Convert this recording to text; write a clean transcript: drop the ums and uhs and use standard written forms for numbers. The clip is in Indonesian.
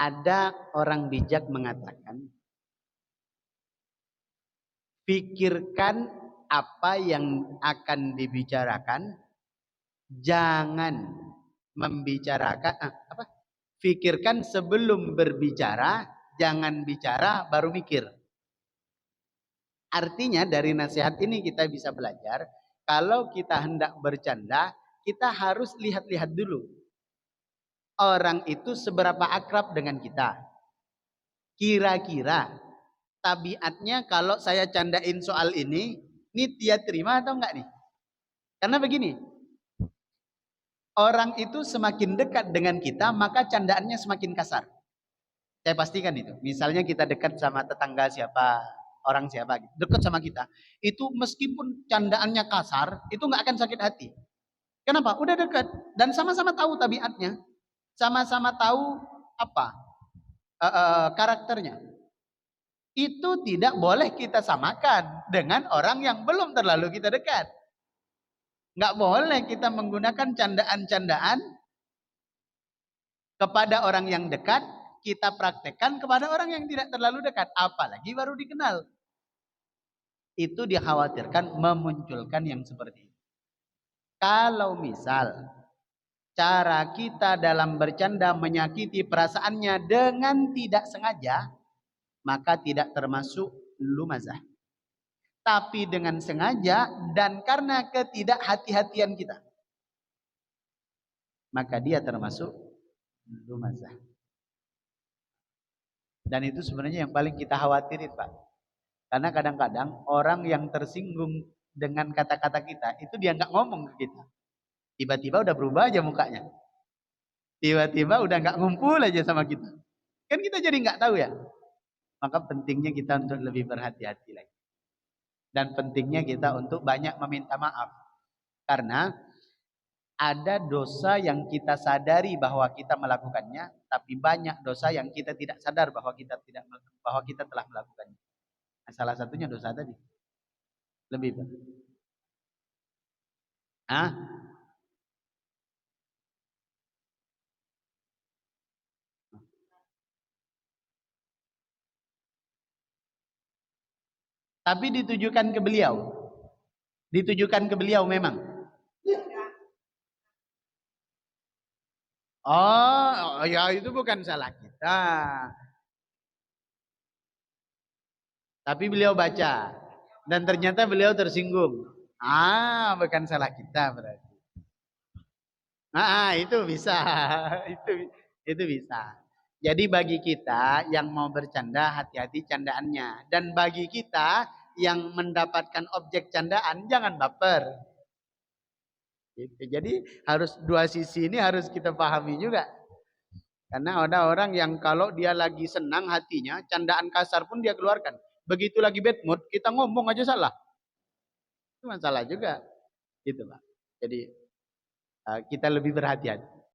Ada orang bijak mengatakan, pikirkan apa yang akan dibicarakan, jangan membicarakan pikirkan sebelum berbicara, jangan bicara baru mikir. Artinya dari nasihat ini kita bisa belajar, kalau kita hendak bercanda, kita harus lihat-lihat dulu orang itu seberapa akrab dengan kita. Kira-kira tabiatnya kalau saya candain soal ini dia terima atau enggak nih? Karena begini, orang itu semakin dekat dengan kita, maka candaannya semakin kasar. Saya pastikan itu. Misalnya kita dekat sama tetangga siapa, orang siapa, dekat sama kita, itu meskipun candaannya kasar, itu nggak akan sakit hati. Kenapa? Udah dekat dan sama-sama tahu tabiatnya, sama-sama tahu apa karakternya. Itu tidak boleh kita samakan dengan orang yang belum terlalu kita dekat. Nggak boleh kita menggunakan candaan-candaan kepada orang yang dekat, kita praktekkan kepada orang yang tidak terlalu dekat, apalagi baru dikenal. Itu dikhawatirkan memunculkan yang seperti itu. Kalau misal cara kita dalam bercanda menyakiti perasaannya dengan tidak sengaja, maka tidak termasuk lumazah. Tapi dengan sengaja dan karena ketidakhati-hatian kita, maka dia termasuk lumazah. Dan itu sebenarnya yang paling kita khawatirin, Pak. Karena kadang-kadang orang yang tersinggung dengan kata-kata kita, itu dia nggak ngomong ke kita. Tiba-tiba udah berubah aja mukanya. Tiba-tiba udah nggak ngumpul aja sama kita. Kan kita jadi nggak tahu ya. Maka pentingnya kita untuk lebih berhati-hati lagi. Dan pentingnya kita untuk banyak meminta maaf. Karena ada dosa yang kita sadari bahwa kita melakukannya, tapi banyak dosa yang kita tidak sadar bahwa kita telah melakukannya. Nah, salah satunya dosa tadi. Lebih benar. Tapi ditujukan ke beliau. Ditujukan ke beliau memang. Oh, ya itu bukan salah kita. Tapi beliau baca dan ternyata beliau tersinggung. Bukan salah kita berarti. Itu bisa. Itu bisa. Jadi bagi kita yang mau bercanda, hati-hati candaannya. Dan bagi kita yang mendapatkan objek candaan, jangan baper. Gitu. Jadi harus dua sisi ini harus kita pahami juga. Karena ada orang yang kalau dia lagi senang hatinya, candaan kasar pun dia keluarkan. Begitu lagi bad mood, kita ngomong aja salah. Itu masalah juga. Gitu, Pak. Jadi kita lebih berhati-hati.